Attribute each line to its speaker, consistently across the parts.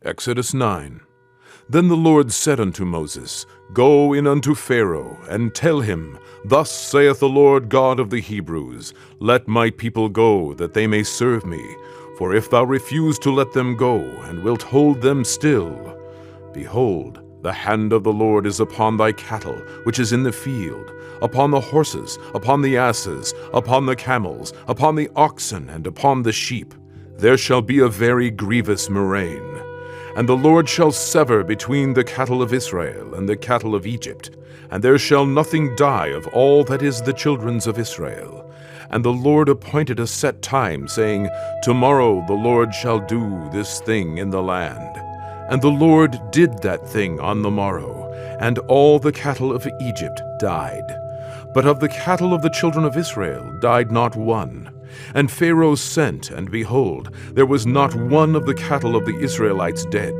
Speaker 1: Exodus 9. Then the Lord said unto Moses, Go in unto Pharaoh, and tell him, Thus saith the Lord God of the Hebrews, Let my people go, that they may serve me. For if thou refuse to let them go, and wilt hold them still, behold, the hand of the Lord is upon thy cattle, which is in the field, upon the horses, upon the asses, upon the camels, upon the oxen, and upon the sheep. There shall be a very grievous murrain. And the Lord shall sever between the cattle of Israel and the cattle of Egypt, and there shall nothing die of all that is the children's of Israel. And the Lord appointed a set time, saying, Tomorrow the Lord shall do this thing in the land. And the Lord did that thing on the morrow, and all the cattle of Egypt died. But of the cattle of the children of Israel died not one. And Pharaoh sent, and behold, there was not one of the cattle of the Israelites dead.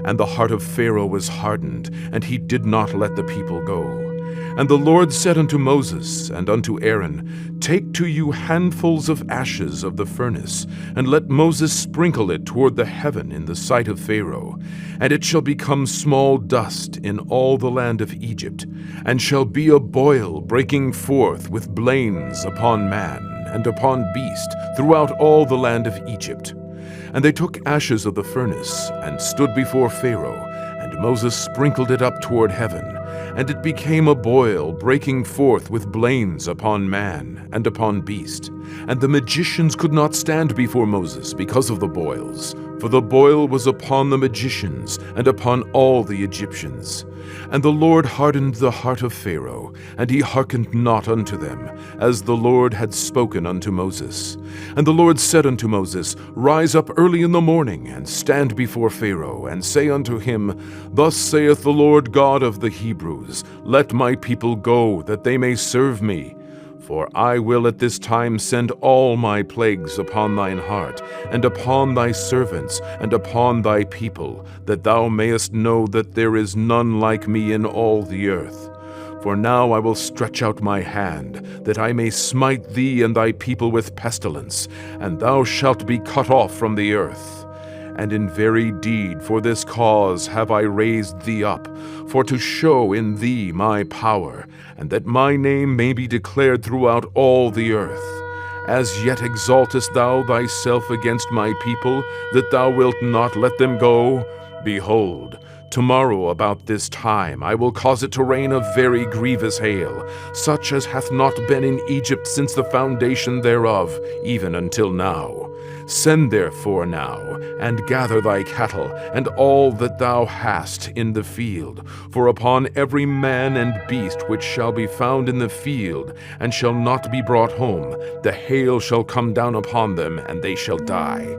Speaker 1: And the heart of Pharaoh was hardened, and he did not let the people go. And the Lord said unto Moses and unto Aaron, Take to you handfuls of ashes of the furnace, and let Moses sprinkle it toward the heaven in the sight of Pharaoh. And it shall become small dust in all the land of Egypt, and shall be a boil breaking forth with blains upon man and upon beast throughout all the land of Egypt. And they took ashes of the furnace, and stood before Pharaoh, and Moses sprinkled it up toward heaven, and it became a boil breaking forth with blains upon man and upon beast. And the magicians could not stand before Moses because of the boils, for the boil was upon the magicians and upon all the Egyptians. And the Lord hardened the heart of Pharaoh, and he hearkened not unto them, as the Lord had spoken unto Moses. And the Lord said unto Moses, Rise up early in the morning, and stand before Pharaoh, and say unto him, Thus saith the Lord God of the Hebrews, Let my people go, that they may serve me. For I will at this time send all my plagues upon thine heart, and upon thy servants, and upon thy people, that thou mayest know that there is none like me in all the earth. For now I will stretch out my hand, that I may smite thee and thy people with pestilence, and thou shalt be cut off from the earth. And in very deed for this cause have I raised thee up, for to show in thee my power, and that my name may be declared throughout all the earth. As yet exaltest thou thyself against my people, that thou wilt not let them go? Behold, tomorrow about this time I will cause it to rain a very grievous hail, such as hath not been in Egypt since the foundation thereof, even until now. Send therefore now, and gather thy cattle, and all that thou hast in the field. For upon every man and beast which shall be found in the field, and shall not be brought home, the hail shall come down upon them, and they shall die.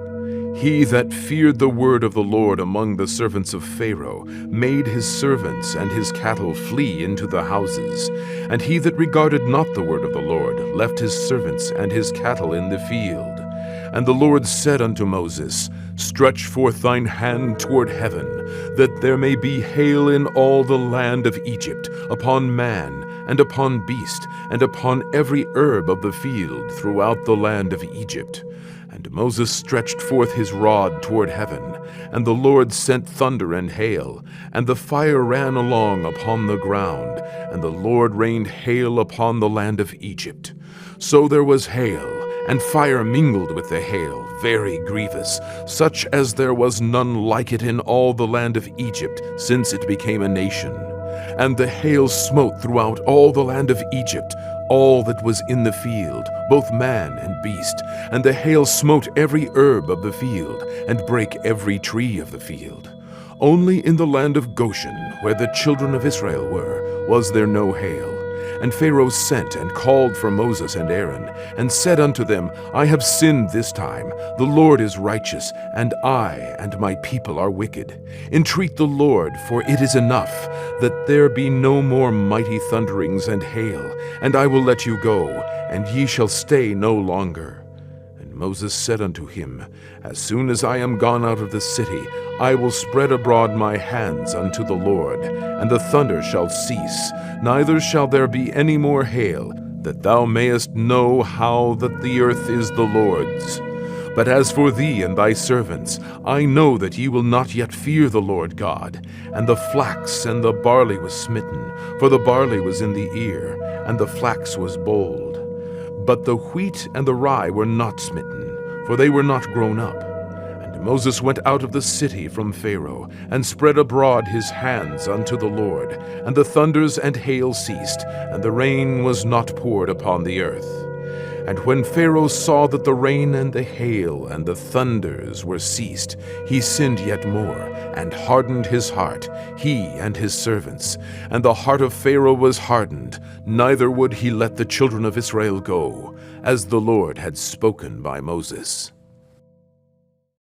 Speaker 1: He that feared the word of the Lord among the servants of Pharaoh made his servants and his cattle flee into the houses. And he that regarded not the word of the Lord left his servants and his cattle in the field. And the Lord said unto Moses, Stretch forth thine hand toward heaven, that there may be hail in all the land of Egypt, upon man, and upon beast, and upon every herb of the field throughout the land of Egypt. And Moses stretched forth his rod toward heaven, and the Lord sent thunder and hail, and the fire ran along upon the ground, and the Lord rained hail upon the land of Egypt. So there was hail, and fire mingled with the hail, very grievous, such as there was none like it in all the land of Egypt, since it became a nation. And the hail smote throughout all the land of Egypt, all that was in the field, both man and beast. And the hail smote every herb of the field, and brake every tree of the field. Only in the land of Goshen, where the children of Israel were, was there no hail. And Pharaoh sent and called for Moses and Aaron, and said unto them, I have sinned this time. The Lord is righteous, and I and my people are wicked. Entreat the Lord, for it is enough, that there be no more mighty thunderings and hail, and I will let you go, and ye shall stay no longer. And Moses said unto him, As soon as I am gone out of the city, I will spread abroad my hands unto the Lord, and the thunder shall cease, neither shall there be any more hail, that thou mayest know how that the earth is the Lord's. But as for thee and thy servants, I know that ye will not yet fear the Lord God. And the flax and the barley was smitten, for the barley was in the ear, and the flax was bold. But the wheat and the rye were not smitten, for they were not grown up. And Moses went out of the city from Pharaoh, and spread abroad his hands unto the Lord. And the thunders and hail ceased, and the rain was not poured upon the earth. And when Pharaoh saw that the rain and the hail and the thunders were ceased, he sinned yet more, and hardened his heart, he and his servants. And the heart of Pharaoh was hardened, neither would he let the children of Israel go, as the Lord had spoken by Moses.